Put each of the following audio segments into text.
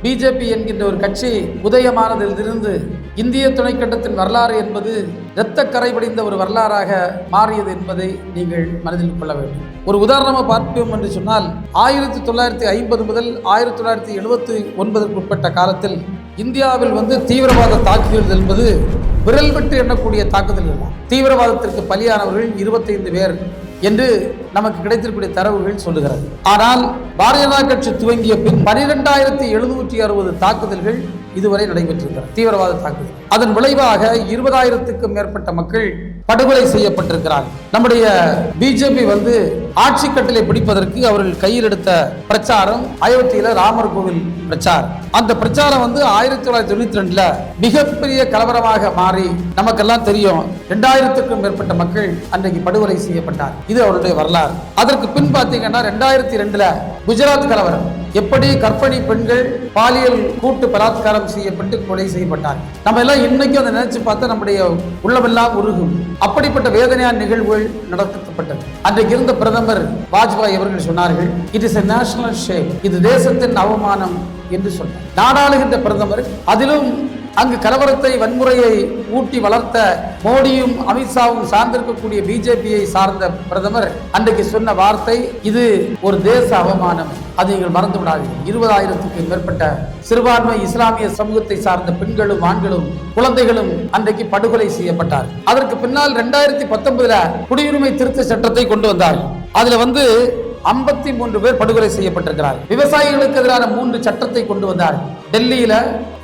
BJP என்கின்ற ஒரு கட்சி உதயமானதிலிருந்து இந்திய துணைக்கண்டத்தின் வரலாறு என்பது இரத்த கரைபடிந்த ஒரு வரலாறாக மாறியது என்பதை நீங்கள் மனதில் கொள்ள வேண்டும். ஒரு உதாரணமாக பார்ப்போம் என்று சொன்னால் 1950 முதல் 1979 உட்பட்ட காலத்தில் இந்தியாவில் தீவிரவாத தாக்குதல் என்பது விரல் விட்டு எண்ணக்கூடிய தாக்குதல்கள். தீவிரவாதத்திற்கு பலியானவர்கள் 25 பேர் என்று நமக்கு கிடைத்திருக்கூடிய தரவுகள் சொல்லுகிறது. ஆனால் பாரதிய ஜனதா கட்சி துவங்கிய பின் 12,760 தாக்குதல்கள் இதுவரை நடைபெற்றிருக்கிறது, தீவிரவாத தாக்குதல். அதன் விளைவாக 20,000க்கும் மேற்பட்ட மக்கள் படுகொலை செய்யப்பட்டிருக்கிறார்கள். நம்முடைய பிஜேபி ஆட்சி கட்டளை பிடிப்பதற்கு அவர்கள் கையில் எடுத்த பிரச்சாரம் அயோத்தியில ராமர் கோவில் பிரச்சாரம். அந்த பிரச்சாரம் 1992 மிகப்பெரிய கலவரமாக மாறி நமக்கெல்லாம் தெரியும். 2000க்கும் மேற்பட்ட மக்கள் அன்றைக்கு படுகொலை செய்யப்பட்டார். இது அவருடைய வரலாறு. அதற்கு பின் பார்த்தீங்கன்னா 2002 குஜராத் கலவரம், எப்படி கர்ப்பிணி பெண்கள் பாலியல் கூட்டு பலாத்காரம் செய்யப்பட்டு கொலை செய்யப்பட்டார். நம்ம எல்லாம் இன்னைக்கும் அதை நினைச்சு பார்த்தா நம்முடைய உள்ளமெல்லாம் உருகும். அப்படிப்பட்ட வேதனையான நிகழ்வுகள் நடத்தப்பட்டது. அன்றைக்கு இருந்த பிரதமர் வாஜ்பாய் அவர்கள் சொன்னார்கள், it is a national shame, இது தேசத்தின் அவமானம் என்று சொன்னார். நாடாளுகின்ற பிரதமர், அதிலும் அங்கு கலவரத்தை வன்முறையை ஊட்டி வளர்த்த மோடியும் அமித்ஷாவும் சார்ந்திருக்கக்கூடிய பிஜேபியை சார்ந்த பிரதமர் அன்றைக்கு சொன்ன வார்த்தை, இது ஒரு தேச அவமானம், அதை நீங்கள் மறந்து விடாதீர்கள். 20,000க்கும் மேற்பட்ட சிறுபான்மை இஸ்லாமிய சமூகத்தை சார்ந்த பெண்களும் ஆண்களும் குழந்தைகளும் அன்றைக்கு படுகொலை செய்யப்பட்டார். அதற்கு பின்னால் 2019 குடியுரிமை திருத்த சட்டத்தை கொண்டு வந்தார். அதுல 53 பேர் படுகொலை செய்யப்பட்டிருக்கிறார். விவசாயிகளுக்கு எதிரான 3 சட்டத்தை கொண்டு வந்தார். டெல்லியில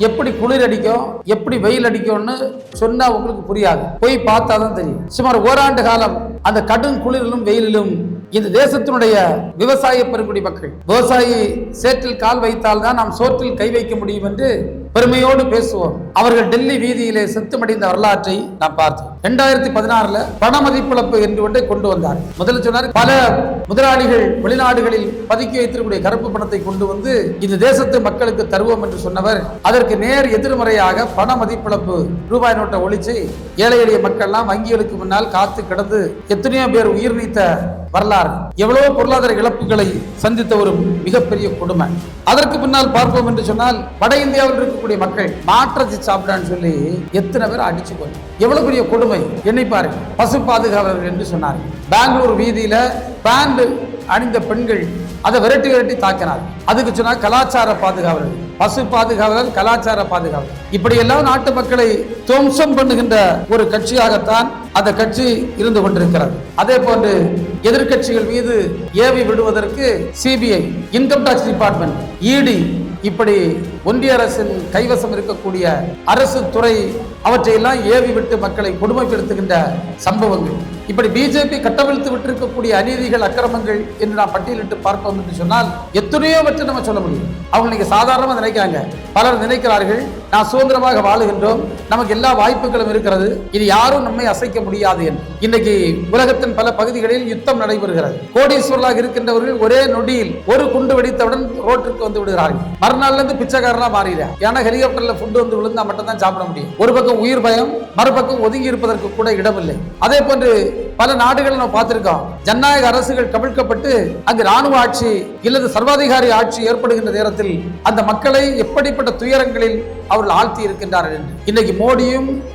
எப்படி குளிர் அடிக்கும், எப்படி வெயில் அடிக்கும்னு சொன்னா உங்களுக்கு புரியாது, போய் பார்த்தாதான் தெரியும். சுமார் ஓராண்டு காலம் அந்த கடும் குளிரிலும் வெயிலிலும் இந்த தேசத்தினுடைய விவசாய பெருங்குடி மக்கள், விவசாயி சேற்றில் கால் வைத்தால் தான் நாம் சோற்றில் கை வைக்க முடியும் என்று பெருமையோடு பேசுவோம். அவர்கள் டெல்லி வீதியிலே செத்துமடைந்த வரலாற்றை நாம் பார்த்தோம். 2016 பண மதிப்பிழப்பு என்று ஒன்றை கொண்டு வந்தார். முதல்ல சொன்னார், பல முதலாளிகள் வெளிநாடுகளில் பதுக்கி வைத்திருக்கக்கூடிய கருப்பு பணத்தை கொண்டு இந்த தேசத்து மக்களுக்கு தருவோம் என்று சொன்னவர், அதற்கு நேர் எதிர்மறையாக பண மதிப்பிழப்பு ரூபாய் நோட்டை ஒழிச்சு ஏழை எளிய மக்கள்லாம் வங்கிகளுக்கு முன்னால் காத்து கிடந்து எத்தனையோ பேர் உயிர் நீத்த வரலாறு, எவ்வளவு பொருளாதார இழப்புகளை சந்தித்த ஒரு மிகப்பெரிய கொடுமை. அதற்கு பின்னால் பார்ப்போம் என்று சொன்னால், வட இந்தியாவில் இருக்கக்கூடிய மக்கள் மாற்றத்தை சாப்பிடான்னு சொல்லி எத்தனை பேர் அடிச்சு போய் எவ்வளவு பெரிய கொடுமை என்னை பாருங்க. பசு பாதுகாவலர்கள் என்று சொன்னார்கள். பெங்களூர் வீதியில பேண்ட் அணிந்த பெண்கள் அதை விரட்டி தாக்கினார். அதுக்கு சொன்னா கலாச்சார பாதுகாவலர், பசு பாதுகாவலர், கலாச்சார பாதுகாவலர், இப்படியெல்லாம் நாட்டு மக்களை துவம்சம் பண்ணுகின்ற ஒரு கட்சியாகத்தான் அந்த கட்சி இருந்து கொண்டிருக்கிறது. அதே போன்று எதிர்கட்சிகள் மீது ஏவி விடுவதற்கு சிபிஐ, இன்கம் டாக்ஸ் டிபார்ட்மெண்ட், இடி, இப்படி ஒன்றிய அரசின் கைவசம் இருக்கக்கூடிய அரசு துறை அவற்றையெல்லாம் ஏவி விட்டு மக்களை கொடுமைப்படுத்துகின்ற சம்பவங்கள், இப்படி பிஜேபி கட்டவிழ்த்து விட்டிருக்கக்கூடிய அநீதிகள், அக்கிரமங்கள் என்று நாம் பட்டியலிட்டு பார்ப்போம் என்று சொன்னால் எத்தனையோ பற்றி நம்ம சொல்ல முடியும். அவங்க நீங்க சாதாரணமாக நினைக்கிறாங்க. பலர் நினைக்கிறார்கள், நான் சுதந்திரமாக வாழுகின்றோம், நமக்கு எல்லா வாய்ப்புகளும் இருக்கிறது, இது யாரும் நம்மை அசைக்க முடியாது என்று. இன்னைக்கு உலகத்தின் பல பகுதிகளில் யுத்தம் நடைபெறுகிறது. கோடீஸ்வரர்களாக இருக்கின்றவர்கள் ஒரே நொடியில் ஒரு குண்டு வெடித்தவுடன் ரோட்டிற்கு வந்து விடுகிறார்கள். மறுநாள்ல இருந்து பிச்சைக்காரனா மாறிடுறாங்க. ஏன்னா ஹெலிகாப்டர்ல ஃபுட் விழுந்தா மட்டும் தான் சாப்பிட முடியும். ஒரு பக்கம் உயிர் பயம், மறுபக்கம் ஒதுங்கி இருப்பதற்கு கூட இடமில்லை. அதே போன்று பல நாடுகள் நாம் பார்த்திருக்கோம். ஜனநாயக அரசுகள் கவிழ்க்கப்பட்டு அங்கு ராணுவ ஆட்சி இல்லது சர்வாதிகாரி ஆட்சி ஏற்படுகின்ற நேரத்தில் அந்த மக்களை எப்படிப்பட்ட துயரங்களில் அவர்கள் ஆழ்த்தி இருக்கின்றார்கள் என்று. இன்னைக்கு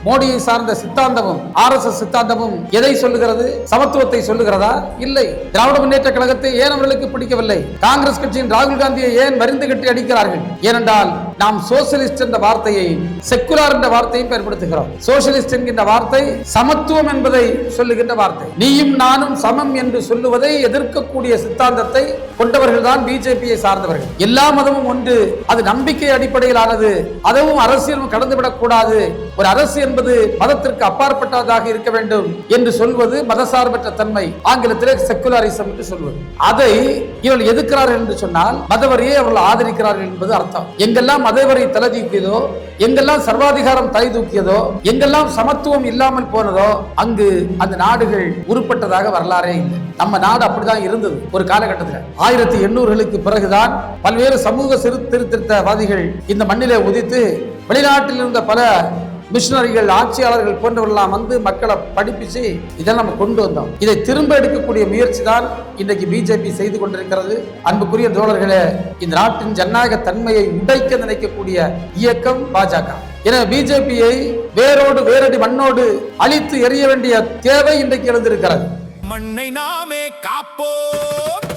மோடியை சார்ந்த சித்தாந்தமும் RSS சித்தாந்தமும் எதை சொல்லுகிறது? சமத்துவத்தை சொல்லுகிறதா? இல்லை. திராவிட முன்னேற்ற கழகத்தை ஏன் அவர்களுக்கு பிடிக்கவில்லை? காங்கிரஸ் கட்சியின் ராகுல் காந்தியை ஏன் மருந்து கட்டி அடிக்கிறார்கள்? ஏனென்றால் நாம் சோசியலிஸ்ட் என்ற வார்த்தையை செக்குலார் என்ற வார்த்தையை பயன்படுத்துகிறோம். சோசியலிஸ்ட் என்கின்ற வார்த்தை சமத்துவம் என்பதை சொல்லுகின்ற வார்த்தை. நீயும் நானும் சமம் என்று சொல்லுவதை எதிர்க்கக்கூடிய சித்தாந்தத்தை கொண்டவர்கள் தான் பிஜேபியை சார்ந்தவர்கள். எல்லா மதமும் ஒன்று, அது நம்பிக்கை அடிப்படையிலானது, அதுவும் அரசியலும் கடந்துவிடக் கூடாது, ஒரு அரசு என்பது மதத்திற்கு அப்பாற்பட்டதாக இருக்க வேண்டும் என்று சொல்வது மதசார்பற்ற தன்மை, ஆங்கிலத்திலே செக்குலரிசம் என்று சொல்வது. அதை இவர்கள் எதிர்க்கிறார்கள் என்று சொன்னால் மதவரியை அவர்கள் ஆதரிக்கிறார்கள் என்பது அர்த்தம். எங்கெல்லாம் மதவரி தலை தூக்கியதோ, எங்கெல்லாம் சர்வாதிகாரம் தலை தூக்கியதோ, எங்கெல்லாம் சமத்துவம் இல்லாமல் போனதோ அங்கு அந்த நாடுகள் உருப்பட்டதாக வரலாறே இல்லை. நம்ம நாடு அப்படிதான் இருந்தது ஒரு காலகட்டத்தில். 1800களுக்கு பிறகுதான் பல்வேறு சமூக சீர்திருத்தவாதிகள் இந்த மண்ணிலே உதித்து வெளிநாட்டில் இருந்த பல மிஷனரிகள், ஆட்சியாளர்கள் போன்றவர்கள்லாம் வந்து மக்களை படிப்பிச்சு இதை நம்ம கொண்டு வந்தோம். இதை திரும்ப எடுக்கக்கூடிய முயற்சி தான் இன்றைக்கு பிஜேபி செய்து கொண்டிருக்கிறது. அன்புக்குரிய தோழர்களே, இந்த நாட்டின் ஜனநாயக தன்மையை உடைக்க நினைக்கக்கூடிய இயக்கம் பாஜக. எனவே பிஜேபியை வேரடி மண்ணோடு அழித்து எறிய வேண்டிய தேவை இன்றைக்கு எழுந்திருக்கிறது. மண்ணை நாமே காப்போம்.